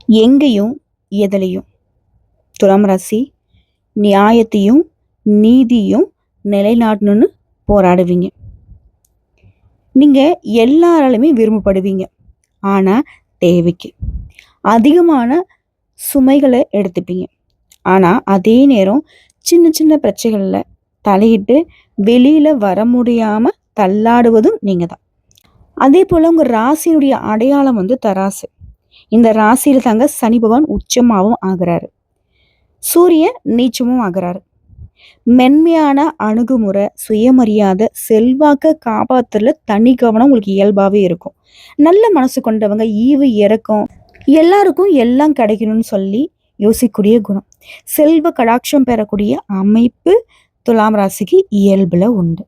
எங்கேயும் எதுலயும் துலாம் ராசி நியாயத்தையும் நீதியும் நிலைநாட்டணும்னு போராடுவீங்க. நீங்க எல்லாராலுமே விரும்பப்படுவீங்க. ஆனா தேவைக்கு அதிகமான சுமைகளை எடுத்துப்பீங்க. ஆனா அதே நேரம் சின்ன சின்ன பிரச்சனைகள்ல தலையிட்டு வெளியில வர முடியாம தள்ளாடுவதும் நீங்க தான். அதே போல உங்க ராசியினுடைய அடையாளம் தராசு. இந்த ராசியில தாங்க சனி பகவான் உச்சமாவும் ஆகுறாரு. சூரியன் நீச்சமும் ஆகுறாரு. மென்மையான அணுகுமுறை, சுயமரியாதை, செல்வாக்க காப்பாத்துறதுல தனி கவனம் உங்களுக்கு இயல்பாவே இருக்கும். நல்ல மனசு கொண்டவங்க, ஈவு இரக்கம், எல்லாருக்கும் எல்லாம் கிடைக்கணும்னு சொல்லி யோசிக்கக்கூடிய குணம். செல்வ கடாட்சம் பெறக்கூடிய அமைப்பு துலாம் ராசிக்கு இயல்புல உண்டு.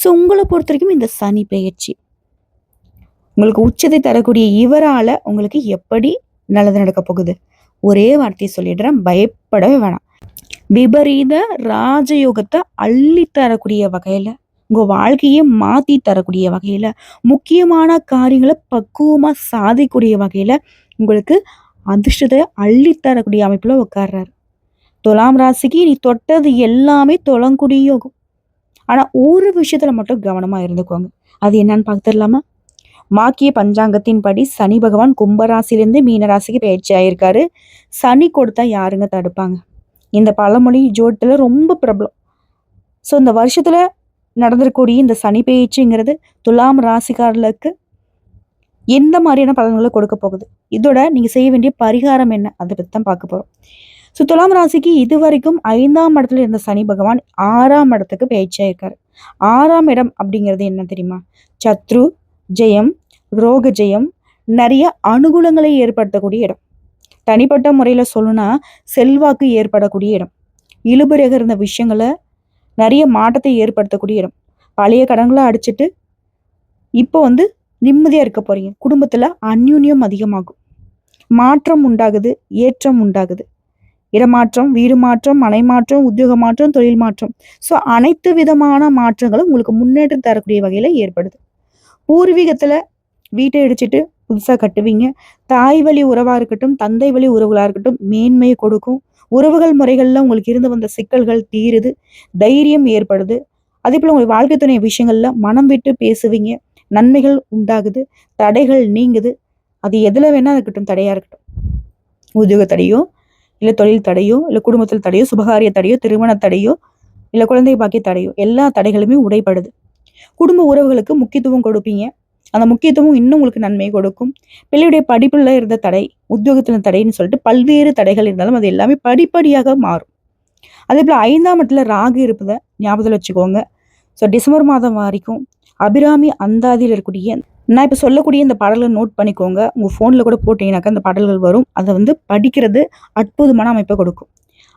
ஸோ உங்களை பொறுத்த வரைக்கும் இந்த சனி பெயர்ச்சி உங்களுக்கு உச்சத்தை தரக்கூடிய இவரால உங்களுக்கு எப்படி நல்லது நடக்க போகுது? ஒரே வார்த்தையை சொல்லிடுறேன், பயப்படவே வேணாம். விபரீத ராஜயோகத்தை அள்ளி தரக்கூடிய வகையில, உங்க வாழ்க்கையை மாத்தி தரக்கூடிய வகையில, முக்கியமான காரியங்களை பக்குவமா சாதிக்கூடிய வகையில உங்களுக்கு அதிர்ஷ்டத்தை அள்ளி தரக்கூடிய அமைப்புல உட்கார்றாரு. துலாம் ராசிக்கு நீ தொட்டது எல்லாமே தொலங்குடி யோகம். ஆனா ஒரு விஷயத்துல மட்டும் கவனமா இருந்துக்கோங்க. அது என்னன்னு பார்த்துடலாமா? மாக்கிய பஞ்சாங்கத்தின் படி சனி பகவான் கும்பராசிலிருந்து மீனராசிக்கு பயிற்சி ஆயிருக்காரு. சனி கொடுத்தா யாருங்க தடுப்பாங்க? இந்த பழமொழி ஜோட்டில் ரொம்ப பிரபலம். ஸோ இந்த வருஷத்துல நடந்திருக்கக்கூடிய இந்த சனி பயிற்சிங்கிறது துலாம் ராசிக்காரர்களுக்கு எந்த மாதிரியான பலன்களை கொடுக்க போகுது, இதோட நீங்க செய்ய வேண்டிய பரிகாரம் என்ன, அதை பற்றி தான் பார்க்க போறோம். ஸோ துலாம் ராசிக்கு இது வரைக்கும் 5ஆம் இடத்துல இருந்த சனி பகவான் 6ஆம் இடத்துக்கு பயிற்சியா இருக்காரு. 6ஆம் இடம் அப்படிங்கிறது என்ன தெரியுமா? சத்ரு ஜெயம், ரோக ஜெயம், நிறைய அனுகூலங்களை ஏற்படுத்தக்கூடிய இடம். தனிப்பட்ட முறையில் சொல்லணும்னா செல்வாக்கு ஏற்படக்கூடிய இடம். இழுபறியாக இருந்த விஷயங்களை நிறைய மாற்றத்தை ஏற்படுத்தக்கூடிய இடம். பழைய கடன்களை அடிச்சுட்டு இப்போ நிம்மதியாக இருக்க போறீங்க. குடும்பத்தில் அந்யூன்யம் அதிகமாகும். மாற்றம் உண்டாகுது, ஏற்றம் உண்டாகுது. இடமாற்றம், வீடு மாற்றம், மனை மாற்றம், உத்தியோக மாற்றம், தொழில் மாற்றம். ஸோ அனைத்து விதமான மாற்றங்களும் உங்களுக்கு முன்னேற்றம் தரக்கூடிய வகையில் ஏற்படுது. பூர்வீகத்தில் வீட்டை இடிச்சிட்டு புதுசாக கட்டுவீங்க. தாய் வழி உறவாக இருக்கட்டும், தந்தை வழி உறவுகளாக இருக்கட்டும், மேன்மையை கொடுக்கும். உறவுகள் முறைகளில் உங்களுக்கு இருந்து வந்த சிக்கல்கள் தீருது, தைரியம் ஏற்படுது. அதே போல் உங்கள் வாழ்க்கை துணை விஷயங்கள்ல மனம் விட்டு பேசுவீங்க, நன்மைகள் உண்டாகுது, தடைகள் நீங்குது. அது எதில் வேணா இருக்கட்டும், தடையாக இருக்கட்டும். உத்தியோக தடையோ, இல்லை தொழில் தடையோ, இல்லை குடும்பத்தில் தடையோ, சுபகாரிய தடையோ, திருமண தடையோ, இல்லை குழந்தை பாக்கிய தடையோ, எல்லா தடைகளுமே உடைப்படுது. குடும்ப உறவுகளுக்கு முக்கியத்துவம் கொடுப்பீங்க. அந்த முக்கியத்துவம் இன்னும் உங்களுக்கு நன்மை கொடுக்கும். பிள்ளையுடைய படிப்புல இருந்த தடை, உத்தியோகத்துல தடைன்னு சொல்லிட்டு பல்வேறு தடைகள் இருந்தாலும் அது எல்லாமே படிப்படியாக மாறும். அதே போல 5ஆம் இடத்துல ராகு இருப்பதை ஞாபகத்தில் வச்சுக்கோங்க. ஸோ டிசம்பர் மாதம் வரைக்கும் அபிராமி அந்தாதியில் இருக்கக்கூடிய, நான் இப்போ சொல்லக்கூடிய இந்த பாடல்களை நோட் பண்ணிக்கோங்க. உங்கள் ஃபோனில் கூட போட்டிங்கனாக்கா இந்த பாடல்கள் வரும். அதை படிக்கிறது அற்புதமான அமைப்பை கொடுக்கும்.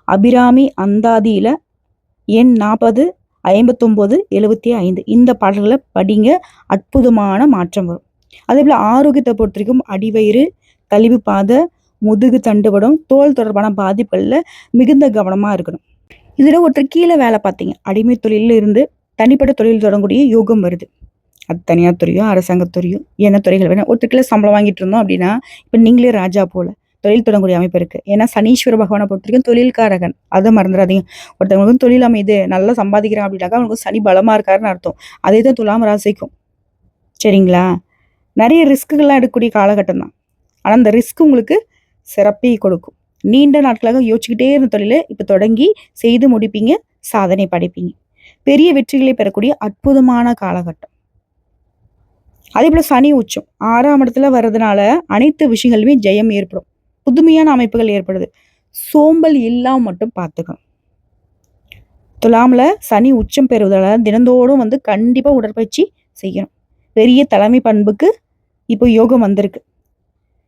அபிராமி அந்தாதியில் எண் 40, 59, 75 இந்த பாடல்களை படிங்க. அற்புதமான மாற்றம் வரும். அதே போல் ஆரோக்கியத்தை பொறுத்த வரைக்கும் அடிவயிறு, கழிவு பாதை, முதுகு தண்டுவடம், தோல் தொடர்பான பாதிப்புகளில் மிகுந்த கவனமாக இருக்கணும். இதில் ஒருத்தர் கீழே வேலை பார்த்தீங்க, அடிமை தொழிலில் இருந்து தனிப்பட்ட தொழில் தொடங்கக்கூடிய யோகம் வருது. அது தனியார் துறையோ, அரசாங்கத்துறையோ, என்ன துறைகள் வேணும். ஒருத்தர் கீழே சம்பளம் வாங்கிட்டு இருந்தோம் அப்படின்னா இப்போ நீங்களே ராஜா போல தொழில் தொடங்கக்கூடிய அமைப்பு இருக்கு. ஏன்னா சனீஸ்வர பகவானை பொறுத்த வரைக்கும் தொழில்காரகன், அதை மறந்துடாதீங்க. ஒருத்தவங்களுக்கும் தொழில் அமைது, நல்லா சம்பாதிக்கிறான் அப்படின்னாக்கா அவனுக்கு சனி பலமா இருக்காருன்னு அர்த்தம். அதே தான் துலாம் ராசிக்கும். சரிங்களா? நிறைய ரிஸ்க்குகள்லாம் எடுக்கக்கூடிய காலகட்டம் தான். ஆனால் அந்த ரிஸ்க் உங்களுக்கு சிறப்பை கொடுக்கும். நீண்ட நாட்களாக யோசிச்சுக்கிட்டே இருந்த தொழிலை இப்போ தொடங்கி செய்து முடிப்பீங்க, சாதனை படைப்பீங்க. பெரிய வெற்றிகளை பெறக்கூடிய அற்புதமான காலகட்டம். அதே போல சனி உச்சம் 6ஆம் இடத்துல வர்றதுனால அனைத்து விஷயங்களுமே ஜெயம் ஏற்படும். புதுமையான அமைப்புகள் ஏற்படுது. சோம்பல் இல்லாம மட்டும் பார்த்துக்கணும். துலாம்ல சனி உச்சம் பெறுவதால தினந்தோறும் கண்டிப்பா உடற்பயிற்சி செய்யணும். பெரிய தலைமை பண்புக்கு இப்போ யோகம் வந்திருக்கு.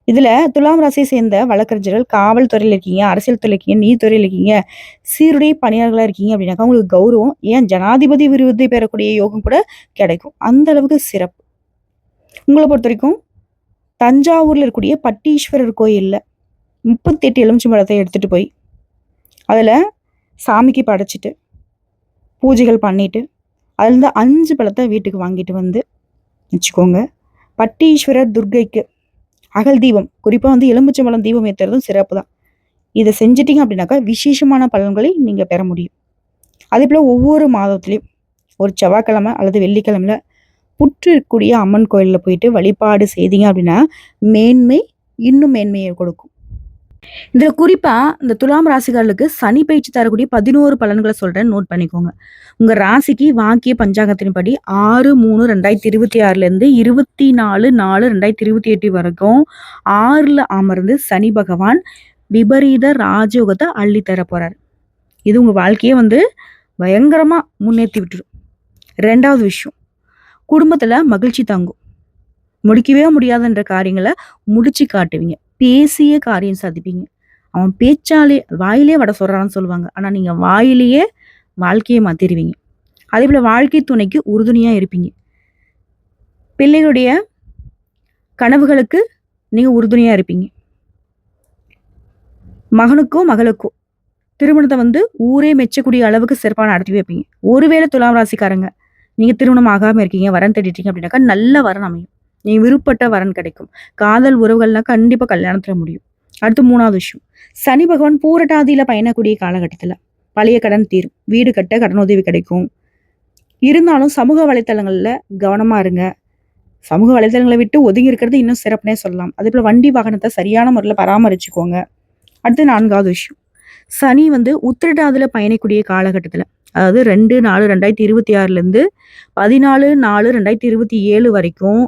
இதுல துலாம் ராசியை சேர்ந்த வழக்கறிஞர்கள், காவல்துறையில் இருக்கீங்க, அரசியல் துறையில் இருக்கீங்க, நீதித்துறையில் இருக்கீங்க, சீருடை பணியாளர்களா இருக்கீங்க அப்படின்னாக்கா உங்களுக்கு கௌரவம், ஏன் ஜனாதிபதி விருது பெறக்கூடிய யோகம் கூட கிடைக்கும். அந்த அளவுக்கு சிறப்பு. உங்களை பொறுத்த வரைக்கும் தஞ்சாவூர்ல இருக்கக்கூடிய பட்டீஸ்வரர் கோயில்ல 38 எலுமிச்சை பழத்தை எடுத்துட்டு போய் அதில் சாமிக்கு படைச்சிட்டு பூஜைகள் பண்ணிட்டு அதுலேருந்து 5 பழத்தை வீட்டுக்கு வாங்கிட்டு வச்சுக்கோங்க. பட்டீஸ்வரர் துர்க்கைக்கு அகல் தீபம், குறிப்பா வந்து எலுமிச்சம்பழம் தீபம் ஏத்துறதும் சிறப்பு தான். இத செஞ்சுட்டீங்க அப்படின்னாக்கா, விசேஷமான பலன்களை நீங்க பெற முடியும். அதேபோல ஒவ்வொரு மாதத்திலயும் ஒரு செவ்வாய்க்கிழமை அல்லது வெள்ளிக்கிழமையில புற்று இருக்கக்கூடிய அம்மன் கோயில்ல போயிட்டு வழிபாடு செய்தீங்க அப்படின்னா, மேன்மை இன்னும் மேன்மையை கொடுக்கும். இதுல குறிப்பா இந்த துலாம் ராசிக்காரர்களுக்கு சனி பயிற்சி தரக்கூடிய 11 பலன்கள சொல்றேன், நோட் பண்ணிக்கோங்க. உங்க ராசிக்கு வாக்கிய பஞ்சாங்கத்தின்படி 6/3/2026லேருந்து 24/4/2028 வரைக்கும் 6ல அமர்ந்து சனி பகவான் விபரீத ராஜயோகத்த அள்ளி தர போறாரு. இது உங்க வாழ்க்கைய வந்து பயங்கரமா முன்னேத்தி விட்டுரும். 2வது விஷயம், குடும்பத்துல மகிழ்ச்சி தங்கும். முடிக்கவே முடியாதுன்ற காரியங்கள முடிச்சு காட்டுவீங்க. பேசிய காரியம் சாதிப்பீங்க. அவன் பேச்சாலே வாயிலே வடை சொல்றான்னு சொல்லுவாங்க. ஆனா நீங்க வாயிலேயே வாழ்க்கைய மாத்திருவீங்க. அதேபோல வாழ்க்கை துணைக்கு உறுதுணையா இருப்பீங்க. பிள்ளைகளுடைய கனவுகளுக்கு நீங்க உறுதுணையா இருப்பீங்க. மகனுக்கோ மகளுக்கோ திருமணத்தை வந்து ஊரே மெச்சக்கூடிய அளவுக்கு சிறப்பா நடத்தி வைப்பீங்க. ஒருவேளை துலாம் ராசிக்காரங்க நீங்க திருமணம் ஆகாம இருக்கீங்க, வரன் தேடிட்டீங்க அப்படின்னாக்கா நல்ல வரன் அமையும். நீங்க விருப்பப்பட்ட வரன் கிடைக்கும். காதல் உறவுகள்லாம் கண்டிப்பா கல்யாணத்துல முடியும். அடுத்து 3வது விஷயம், சனி பகவான் பூரட்டாதியில பயணக்கூடிய காலகட்டத்துல பழைய கடன் தீரும். வீடு கட்ட கடனுதவி கிடைக்கும். இருந்தாலும் சமூக வலைத்தளங்கள்ல கவனமா இருங்க. சமூக வலைதளங்களை விட்டு ஒதுங்கி இருக்கிறது இன்னும் சிறப்புனே சொல்லலாம். அதேபோல வண்டி வாகனத்தை சரியான முறையில் பராமரிச்சுக்கோங்க. அடுத்து 4வது விஷயம், சனி வந்து உத்திரட்டாதியில பயணிக்கூடிய காலகட்டத்துல, அதாவது 2/4/2026லேருந்து 14/4/2027 வரைக்கும்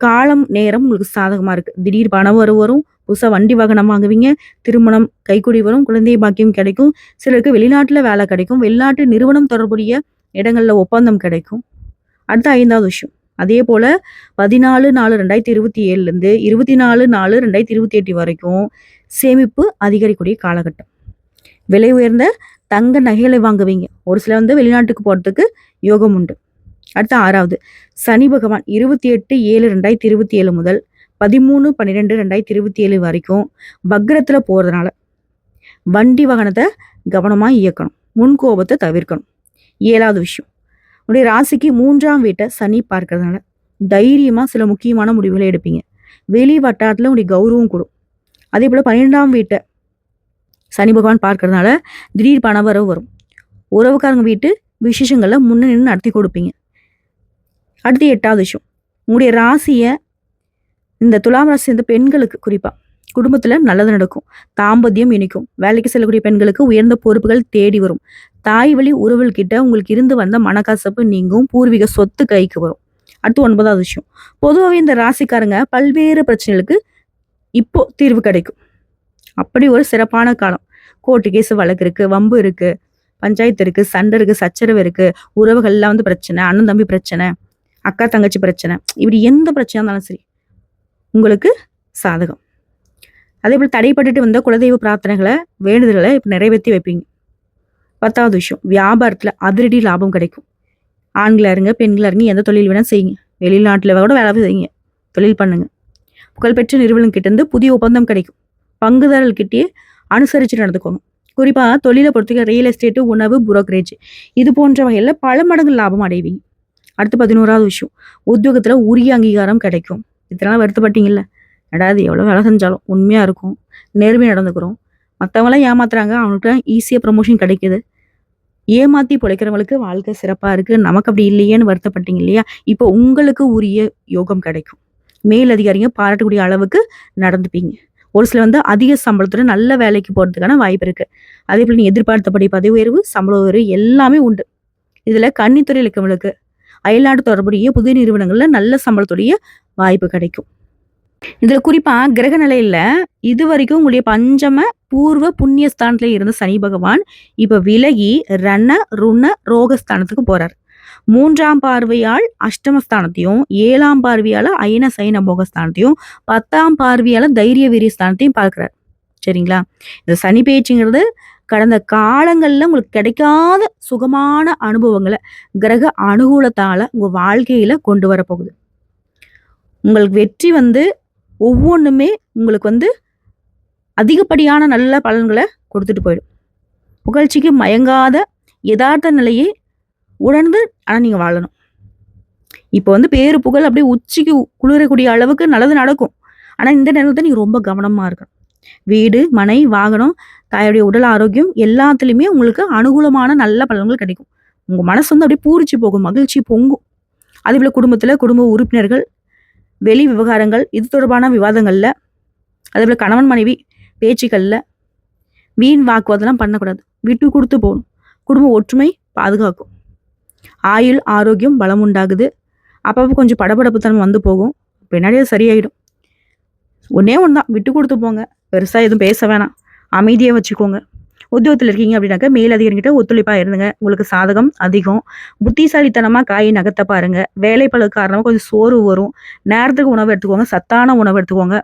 காலம் நேரம் உங்களுக்கு சாதகமா இருக்கு. திடீர் பண வரவு வரும். புதுசா வண்டி வாகனம் வாங்குவீங்க. திருமணம் கைக்கூடி வரும். குழந்தை பாக்கியம் கிடைக்கும். சிலருக்கு வெளிநாட்டுல வேலை கிடைக்கும். வெளிநாட்டு நிறுவனம் தொடர்புடைய இடங்கள்ல ஒப்பந்தம் கிடைக்கும். அடுத்த 5வது விஷயம், அதே போல 14/4/2027லேருந்து 24/4/2028 வரைக்கும் சேமிப்பு அதிகரிக்கக்கூடிய காலகட்டம். விலை உயர்ந்த தங்க நகைகளை வாங்குவீங்க. ஒரு சிலர் வந்து வெளிநாட்டுக்கு போறதுக்கு யோகம் உண்டு. அடுத்த 6வது, சனி பகவான் 28/7/2027 முதல் 13/12/2027 வரைக்கும் வக்ரத்துல போறதுனால வண்டி வாகனத்தை கவனமா இயக்கணும். முன்கோபத்தை தவிர்க்கணும். 7வது விஷயம், உடைய ராசிக்கு 3ஆம் வீட்டை சனி பார்க்கறதுனால தைரியமா சில முக்கியமான முடிவுகளை எடுப்பீங்க. வெளி வட்டாரத்துல உடைய கௌரவம் கூடும். அதே போல 12ஆம் வீட்டை சனி பகவான் பார்க்கறதுனால திடீர் பணவரவு வரும். உறவுக்காரங்க வீட்டு விசேஷங்கள்ல முன்ன நின்று நடத்தி கொடுப்பீங்க. அடுத்து 8வது விஷயம், உங்களுடைய ராசிய இந்த துலாம் ராசி இந்த பெண்களுக்கு குறிப்பா குடும்பத்துல நல்லது நடக்கும். தாம்பத்தியம் இனிக்கும். வேலைக்கு செல்லக்கூடிய பெண்களுக்கு உயர்ந்த பொறுப்புகள் தேடி வரும். தாய் வழி உறவுகள் கிட்ட உங்களுக்கு இருந்து வந்த மனக்கசப்பு நீங்கும். பூர்வீக சொத்து கைக்கு வரும். அடுத்து 9வது விஷயம், பொதுவாகவே இந்த ராசிக்காரங்க பல்வேறு பிரச்சனைகளுக்கு இப்போ தீர்வு கிடைக்கும். அப்படி ஒரு சிறப்பான காலம். கோர்ட்டு கேஸ் வழக்கு இருக்கு, வம்பு இருக்கு, பஞ்சாயத்து இருக்கு, சண்டை இருக்கு, சச்சரவு இருக்கு, உறவுகள்லாம் வந்து பிரச்சனை, அண்ணன் தம்பி பிரச்சனை, அக்கா தங்கச்சி பிரச்சனை, இப்படி எந்த பிரச்சனையா இருந்தாலும் சரி உங்களுக்கு சாதகம். அதே போல தடைப்பட்டுட்டு வந்த குலதெய்வ பிரார்த்தனைகளை வேண்டுதல்களை இப்ப நிறைவேற்றி வைப்பீங்க. 10வது விஷயம், வியாபாரத்துல அதிரடி லாபம் கிடைக்கும். ஆண்களா இருங்க, பெண்களா இருங்க, எந்த தொழில் வேணா செய்யுங்க. வெளிநாட்டுல கூட வேலை செய்யுங்க, தொழில் பண்ணுங்க. புகழ்பெற்ற நிறுவனம் கிட்ட இருந்து புதிய ஒப்பந்தம் கிடைக்கும். பங்குதாரர்கிட்டயே அனுசரிச்சு நடந்துக்கோங்க. குறிப்பா தொழிலை பொறுத்தவரைக்கும் ரியல் எஸ்டேட்டு, உணவு, புரோக்கரேஜ் இது போன்ற வகையில பல மடங்கு லாபம் அடைவீங்க. அடுத்து 11வது விஷயம், உத்தியோகத்துல உரிய அங்கீகாரம் கிடைக்கும். இதெல்லாம் வருத்தப்பட்டீங்கல்ல, அதாவது எவ்வளவு வேலை செஞ்சாலும் உண்மையா இருக்கும், நேர்மையா நடந்துக்கிறோம், மற்றவங்களாம் ஏமாத்துறாங்க, அவனுக்குலாம் ஈஸியா ப்ரமோஷன் கிடைக்குது, ஏமாத்தி பிழைக்கிறவங்களுக்கு வாழ்க்கை சிறப்பா இருக்கு, நமக்கு அப்படி இல்லையேன்னு வருத்தப்பட்டீங்க இல்லையா, இப்போ உங்களுக்கு உரிய யோகம் கிடைக்கும். மேல் அதிகாரிங்க பாராட்டக்கூடிய அளவுக்கு நடந்துப்பீங்க. ஒரு சில வந்து அதிக சம்பளத்தோட நல்ல வேலைக்கு போறதுக்கான வாய்ப்பு இருக்கு. அதே போல நீங்க எதிர்பார்த்தபடி பதவி உயர்வு, சம்பள உயர்வு எல்லாமே உண்டு. இதுல கன்னித்துறையில் இருக்கவங்களுக்கு அயல்நாட்டு தொடர்புடைய புதிய நிறுவனங்கள்ல நல்ல சம்பளத்துடைய வாய்ப்பு கிடைக்கும். இதுல குறிப்பா கிரக நிலையில இதுவரைக்கும் உங்களுடைய பஞ்சம பூர்வ புண்ணிய ஸ்தானத்துல இருந்த சனி பகவான் இப்ப விலகி ரண ருண ரோகஸ்தானத்துக்கு போறார். 3ஆம் பார்வையால் அஷ்டமஸ்தானத்தையும், 7ஆம் பார்வையால அயன சைன போகஸ்தானத்தையும், 10ஆம் பார்வையால தைரிய வீரிய ஸ்தானத்தையும் பார்க்கிறார். சரிங்களா? இந்த சனி பேச்சுங்கிறது கடந்த காலங்கள்ல உங்களுக்கு கிடைக்காத சுகமான அனுபவங்களை கிரக அனுகூலத்தால உங்க வாழ்க்கையில கொண்டு வர போகுது. உங்களுக்கு வெற்றி வந்து ஒவ்வொன்றுமே உங்களுக்கு வந்து அதிகப்படியான நல்ல பலன்களை கொடுத்துட்டு போயிடும். புகழ்ச்சிக்கு மயங்காத யதார்த்த நிலையை உணர்ந்து ஆனால் நீங்கள் வாழணும். இப்போ வந்து பேரு புகழ் அப்படியே உச்சிக்கு குளிரக்கூடிய அளவுக்கு நல்லது நடக்கும். ஆனா இந்த நேரத்துல நீங்க ரொம்ப கவனமா இருக்கணும். வீடு, மனை, வாகனம், தாயுடைய உடல் ஆரோக்கியம் எல்லாத்துலயுமே உங்களுக்கு அனுகூலமான நல்ல பலன்கள் கிடைக்கும். உங்க மனசு வந்து அப்படியே பூரிச்சு போகும். மகிழ்ச்சி பொங்கும். அதேபோல குடும்பத்துல குடும்ப உறுப்பினர்கள், வெளி விவகாரங்கள் இது தொடர்பான விவாதங்கள்ல, அதேபோல கணவன் மனைவி பேச்சுக்கள்ல வீண் வாக்குவாதம்லாம் பண்ணக்கூடாது. விட்டு குடுத்து போகணும். குடும்ப ஒற்றுமை பாதுகாக்கும். ஆயுள், ஆரோக்கியம், பலம் உண்டாகுது. அப்பப்போ கொஞ்சம் படபடப்புத்தனம் வந்து போகும். பின்னாடி அது சரியாயிடும். ஒண்ணே ஒண்ணு தான். விட்டு குடுத்து போங்க. பெருசா எதுவும் பேச வேணாம். அமைதியா வச்சுக்கோங்க. உத்தியோகத்துல இருக்கீங்க அப்படின்னாக்க மேலதிகாரிகிட்ட ஒத்துழைப்பா இருந்துங்க. உங்களுக்கு சாதகம் அதிகம். புத்திசாலித்தனமா காய் நகர்த்த பாருங்க. வேலைப்பளு காரணமா கொஞ்சம் சோர்வு வரும். நேரத்துக்கு உணவு எடுத்துக்கோங்க. சத்தான உணவு எடுத்துக்கோங்க.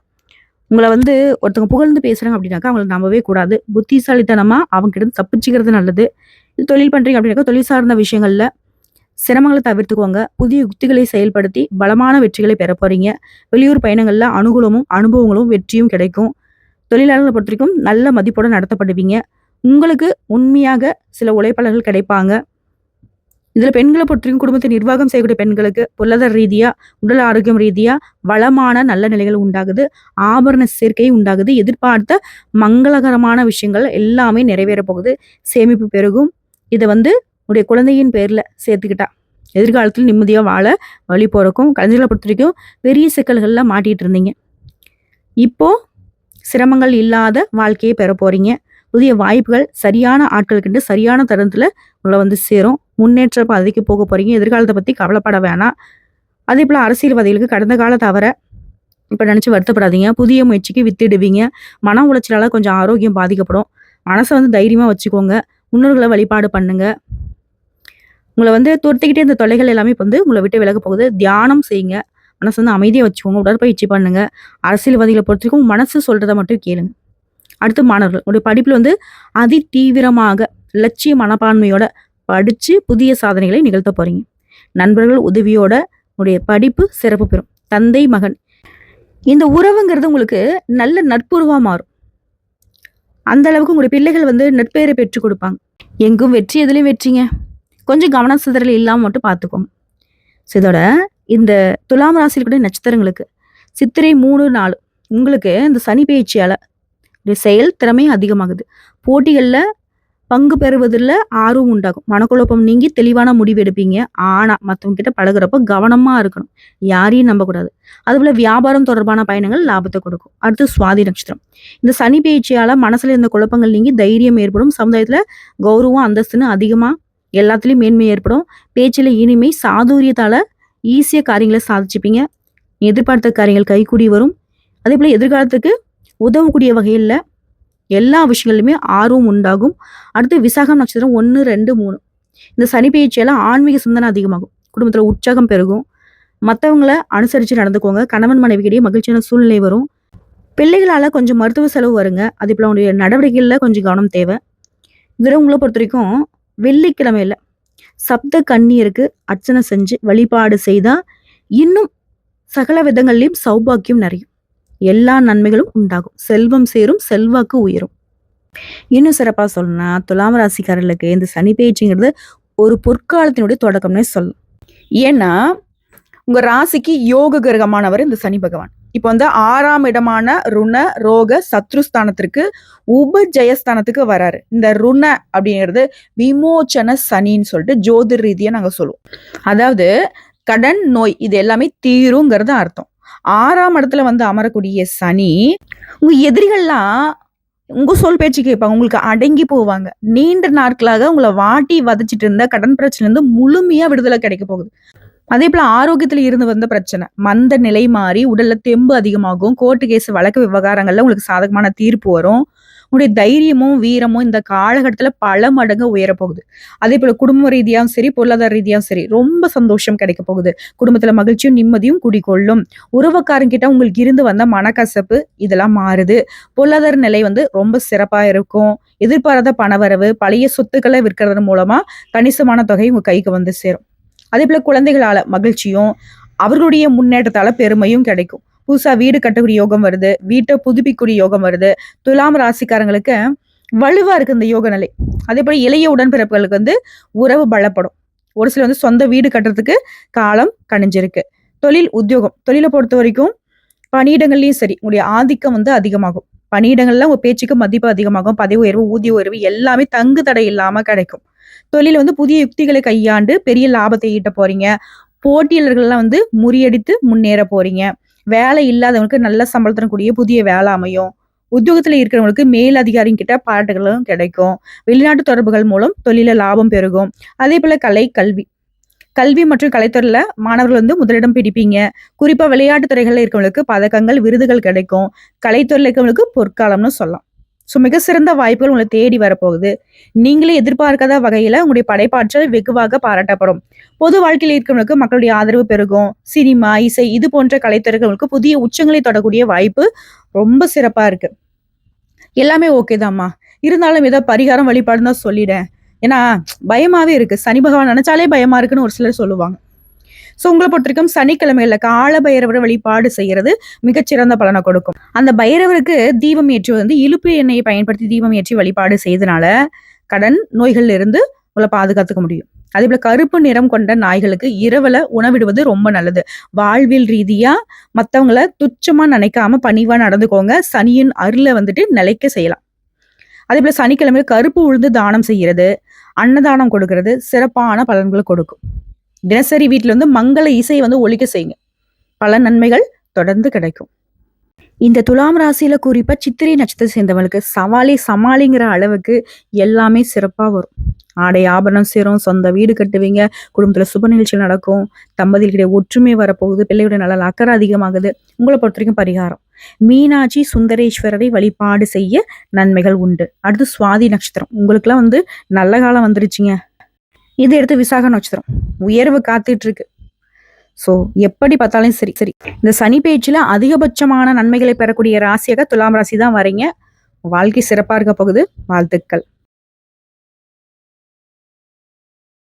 உங்கள வந்து ஒருத்தவங்க புகழ்ந்து பேசுறாங்க அப்படின்னாக்கா அவங்கள நம்பவே கூடாது. புத்திசாலித்தனமா அவங்க கிட்ட இருந்து தப்பிச்சுக்கிறது நல்லது. இது தொழில் பண்றீங்க அப்படின்னாக்கா தொழில் சார்ந்த விஷயங்கள்ல சிரமங்கள தவிர்த்துக்கோங்க. புதிய யுக்திகளை செயல்படுத்தி பலமான வெற்றிகளை பெற போறீங்க. வெளியூர் பயணங்கள்ல அனுகூலமும், அனுபவங்களும், வெற்றியும் கிடைக்கும். தொழிலாளர்கள பொறுத்தவரைக்கும் நல்ல மதிப்போட நடத்தப்படுவீங்க. உங்களுக்கு உண்மையாக சில உழைப்பாளர்கள் கிடைப்பாங்க. இதுல பெண்கள பொறுத்தவரைக்கும் குடும்பத்தை நிர்வாகம் செய்யக்கூடிய பெண்களுக்கு பொருளாதார ரீதியா, உடல் ஆரோக்கியம் ரீதியா வளமான நல்ல நிலைகள் உண்டாகுது. ஆபரண சேர்க்கை உண்டாகுது. எதிர்பார்த்த மங்களகரமான விஷயங்கள் எல்லாமே நிறைவேறப் போகுது. சேமிப்பு பெருகும். இத வந்து உடைய குழந்தையின் பேர்ல சேர்த்துக்கிட்டா, எதிர்காலத்துல நிம்மதியா வாழ வழி பொறக்கும். கலைஞர்கள பொறுத்தவரைக்கும் பெரிய சிக்கல்கள்ல மாட்டிட்டு இருந்தீங்க. இப்போ சிரமங்கள் இல்லாத வாழ்க்கையை பெற போறீங்க. புதிய வாய்ப்புகள் சரியான ஆட்களுக்கிட்ட சரியான தருணத்துல உங்கள வந்து சேரும். முன்னேற்ற பாதைக்கு போக போறீங்க. எதிர்காலத்த பத்தி கவலைப்பட வேணாம். அதேபோல அரசியல்வாதிகளுக்கு கடந்த கால தவற இப்ப நினைச்சு வருத்தப்படாதீங்க. புதிய முயற்சிக்கு வித்திடுவீங்க. மன உளைச்சலால கொஞ்சம் ஆரோக்கியம் பாதிக்கப்படும். மனச வந்து தைரியமா வச்சுக்கோங்க. முன்னோர்கள வழிபாடு பண்ணுங்க. உங்கள வந்து துரத்திக்கிட்டே இந்த தொல்லைகள் எல்லாமே இப்ப வந்து உங்கள விட்டு விலகப் போகுது. தியானம் செய்யுங்க. மனச வந்து அமைதியா வச்சுக்கோங்க. உடற்பயிற்சி பண்ணுங்க. அரசியல்வாதிகள பொறுத்தவரைக்கும் மனசு சொல்றத மட்டும் கேளுங்க. அடுத்து மாணவர்கள். உங்களுடைய படிப்புல வந்து அதி தீவிரமாக லட்சிய மனப்பான்மையோட படிச்சு புதிய சாதனைகளை நிகழ்த்த போறீங்க. நண்பர்கள் உதவியோட உங்களுடைய படிப்பு சிறப்பு பெறும். தந்தை, மகன் இந்த உறவுங்கிறது உங்களுக்கு நல்ல நட்புறவா மாறும். அந்த அளவுக்கு உங்களுடைய பிள்ளைகள் வந்து நட்பேரை பெற்றுக் கொடுப்பாங்க. எங்கும் வெற்றி, எதுலயும் வெற்றிங்க. கொஞ்சம் கவன சிதறல் இல்லாம மட்டும் பார்த்துக்கோங்க. இதோட இந்த துலாம் ராசியில் கூட நட்சத்திரங்களுக்கு சித்திரை 3, 4 உங்களுக்கு இந்த சனி பயிற்சியால செயல் திறமை அதிகமாகுது. போட்டிகள்ல பங்கு பெறுவதில ஆர்வம் உண்டாகும். மனக்குழப்பம் நீங்கி தெளிவான முடிவு எடுப்பீங்க. ஆனா மத்தவங்க கிட்ட பழகுறப்ப கவனமா இருக்கணும். யாரையும் நம்பக்கூடாது. அதுபோல வியாபாரம் தொடர்பான பயணங்கள் லாபத்தை கொடுக்கும். அடுத்து சுவாதி நட்சத்திரம். இந்த சனி பயிற்சியால மனசுல இருந்த குழப்பங்கள் நீங்கி தைரியம் ஏற்படும். சமுதாயத்துல கௌரவம், அந்தஸ்துன்னு அதிகமா எல்லாத்துலயும் மேன்மை ஏற்படும். பேச்சுல இனிமை, சாதுரியத்தால ஈஸியா காரியங்களை சாதிச்சுப்பீங்க. எதிர்பார்த்த காரியங்கள் கைகூடி வரும். அதே போல எதிர்காலத்துக்கு உதவக்கூடிய வகையில எல்லா விஷயங்களிலுமே ஆர்வம் உண்டாகும். அடுத்து விசாகம் நட்சத்திரம் 1, 2, 3 இந்த சனி பயிற்சியால ஆன்மீக சிந்தனை அதிகமாகும். குடும்பத்துல உற்சாகம் பெருகும். மத்தவங்கள அனுசரிச்சு நடந்துக்கோங்க. கணவன் மனைவிக்கிடையே மகிழ்ச்சியான சூழ்நிலை வரும். பிள்ளைகளால கொஞ்சம் மருத்துவ செலவு வருங்க. அதே போல உங்களுடைய நடவடிக்கைகள்ல கொஞ்சம் கவனம் தேவை. இதுல உங்களை பொறுத்த வரைக்கும் வெள்ளிக்கிழமையில சப்த கன்னியருக்கு அர்ச்சனை செஞ்சு வழிபாடு செய்தா இன்னும் சகல விதங்கள்லயும் சௌபாக்கியம் நிறையும். எல்லா நன்மைகளும் உண்டாகும். செல்வம் சேரும். செல்வாக்கு உயரும். இன்னும் சிறப்பா சொல்லணும்னா துலாம் ராசிக்காரர்களுக்கு இந்த சனி பயிற்சிங்கிறது ஒரு பொற்காலத்தினுடைய தொடக்கம்னே சொல்லலாம். ஏன்னா உங்க ராசிக்கு யோக கிரகமானவர் இந்த சனி பகவான். இப்ப வந்து 6ஆம் இடமான ருண, ரோக, சத்ருஸ்தானத்திற்கு உபஜயஸ்தானத்துக்கு வராரு. இந்த ருண அப்படிங்கிறது விமோச்சன சனின்னு சொல்லிட்டு ஜோதிர் ரீதியா நாங்க சொல்லுவோம். அதாவது கடன், நோய் இது எல்லாமே தீருங்கிறது அர்த்தம். 6ஆம் இடத்துல வந்து அமரக்கூடிய சனி உங்க எதிரிகள்லாம் உங்க சொல் பேச்சு கேட்பாங்க. உங்களுக்கு அடங்கி போவாங்க. நீண்ட நாட்களாக உங்களை வாட்டி வதச்சிட்டு இருந்த கடன் பிரச்சனை இருந்து முழுமையா விடுதலை கிடைக்க போகுது. அதே போல ஆரோக்கியத்துல இருந்து வந்த பிரச்சனை மந்த நிலை மாறி உடல்ல தெம்பு அதிகமாகும். கோர்ட்டு கேஸ் வழக்கு விவகாரங்கள்ல உங்களுக்கு சாதகமான தீர்ப்பு வரும். உங்களுடைய தைரியமும் வீரமும் இந்த காலகட்டத்துல பல மடங்கு உயர போகுது. அதே போல குடும்ப ரீதியாவும் சரி, பொருளாதார ரீதியாவும் சரி ரொம்ப சந்தோஷம் கிடைக்க போகுது. குடும்பத்துல மகிழ்ச்சியும் நிம்மதியும் குடிக்கொள்ளும். உறவுக்காரங்கிட்ட உங்களுக்கு இருந்து வந்த மனக்கசப்பு இதெல்லாம் மாறுது. பொருளாதார நிலை வந்து ரொம்ப சிறப்பா இருக்கும். எதிர்பாராத பணவரவு, பழைய சொத்துக்களை விற்கிறது மூலமா கணிசமான தொகை உங்க கைக்கு வந்து சேரும். அதே போல குழந்தைகளால மகிழ்ச்சியும் அவர்களுடைய முன்னேற்றத்தால பெருமையும் கிடைக்கும். புதுசா வீடு கட்டக்கூடிய யோகம் வருது. வீட்டை புதுப்பிக்கூடிய யோகம் வருது. துலாம் ராசிக்காரங்களுக்கு வலுவா இருக்கு இந்த யோக நிலை. அதே போல இளைய உடன்பிறப்புகளுக்கு வந்து உறவு பலப்படும். ஒரு சில வந்து சொந்த வீடு கட்டுறதுக்கு காலம் கணிஞ்சிருக்கு. தொழில், உத்தியோகம் தொழிலை பொறுத்த வரைக்கும் பணியிடங்கள்லயும் சரி, உங்களுடைய ஆதிக்கம் வந்து அதிகமாகும். பணியிடங்கள்ல உங்க பேச்சுக்கு மதிப்பு அதிகமாகும். பதவி உயர்வு, ஊதிய உயர்வு எல்லாமே தங்கு தடை இல்லாம கிடைக்கும். தொழில்ல வந்து புதிய யுக்திகளை கையாண்டு பெரிய லாபத்தை ஈட்ட போறீங்க. போட்டியாளர்கள்லாம் வந்து முறியடித்து முன்னேற போறீங்க. வேலை இல்லாதவங்களுக்கு நல்ல சம்பளத்துடன் கூடிய புதிய வேலை அமையும். உத்தியோகத்துல இருக்கிறவங்களுக்கு மேல் அதிகாரிங்க கிட்ட பாராட்டுகளும் கிடைக்கும். வெளிநாட்டு தொடர்புகள் மூலம் தொழில லாபம் பெருகும். அதேபோல கலை, கல்வி. கல்வி மற்றும் கலைத்துறையில மாணவர்கள் வந்து முதலிடம் பிடிப்பீங்க. குறிப்பா விளையாட்டு துறைகள்ல இருக்கவங்களுக்கு பதக்கங்கள், விருதுகள் கிடைக்கும். கலைத்துறையில இருக்கவங்களுக்கு பொற்காலம்னு சொல்லலாம். மிக சிறந்த வாய்ப்புகள் உங்களை தேடி வரப்போகுது. நீங்களே எதிர்பார்க்காத வகையில உங்களுடைய படைப்பாற்றல் வெகுவாக பாராட்டப்படும். பொது வாழ்க்கையில இருக்கிறவங்களுக்கு மக்களுடைய ஆதரவு பெருகும். சினிமா, இசை இது போன்ற கலைத்துறைகளுக்கு புதிய உச்சங்களை தொடக்கூடிய வாய்ப்பு ரொம்ப சிறப்பா இருக்கு. எல்லாமே ஓகே தான்மா. இருந்தாலும் ஏதோ பரிகாரம் வழிபாடுன்னு தான் சொல்லிடேன். ஏன்னா பயமாவே இருக்கு. சனி பகவான் நினைச்சாலே பயமா இருக்குன்னு ஒரு சிலர் சொல்லுவாங்க. உங்கள பொறுத்தவரைக்கும் சனிக்கிழமைகள்ல கால பைரவர வழிபாடு செய்யறது மிகச்சிறந்த பலனை கொடுக்கும். அந்த பைரவருக்கு தீபம் ஏற்றுவது வந்து இலுப்பு எண்ணெயை பயன்படுத்தி தீபம் ஏற்றி வழிபாடு செய்தனால கடன் நோய்கள்ல இருந்து உங்களை பாதுகாத்துக்க முடியும். அதே போல கருப்பு நிறம் கொண்ட நாய்களுக்கு இரவுல உணவிடுவது ரொம்ப நல்லது. வாழ்வியல் ரீதியா மத்தவங்கள துச்சமா நினைக்காம பணிவா நடந்துக்கோங்க. சனியின் அருளை வந்துட்டு நிலைக்க செய்யலாம். அதே போல சனிக்கிழமையில கருப்பு உளுந்து தானம் செய்யறது, அன்னதானம் கொடுக்கறது சிறப்பான பலன்களை கொடுக்கும். தினசரி வீட்டுல வந்து மங்கள இசையை வந்து ஒலிக்க செய்யுங்க. பல நன்மைகள் தொடர்ந்து கிடைக்கும். இந்த துலாம் ராசியில குறிப்பா சித்திரை நட்சத்திரம் சேர்ந்தவங்களுக்கு சவாலே சமாளிங்கிற அளவுக்கு எல்லாமே சிறப்பா வரும். ஆடை ஆபரணம் சேரும், சொந்த வீடு கட்டுவீங்க, குடும்பத்துல சுப நிகழ்ச்சிகள் நடக்கும், தம்பதிகளுடைய ஒற்றுமை வரப்போகுது, பிள்ளையுடைய நலன் அக்கறை அதிகமாகுது. உங்களை பொறுத்த வரைக்கும் பரிகாரம் மீனாட்சி சுந்தரேஸ்வரரை வழிபாடு செய்ய நன்மைகள் உண்டு. அடுத்து சுவாதி நட்சத்திரம், உங்களுக்குலாம் வந்து நல்ல காலம் வந்துருச்சுங்க. இதை எடுத்து விசாக நட்சத்திரம், உயர்வு காத்துட்டு இருக்கு. எப்படி பார்த்தாலும் சரி சரி இந்த சனி பேச்சுல அதிகபட்சமான நன்மைகளை பெறக்கூடிய ராசியாக துலாம் ராசி தான் வரீங்க. வாழ்க்கை சிறப்பா இருக்க போகுது. வாழ்த்துக்கள்.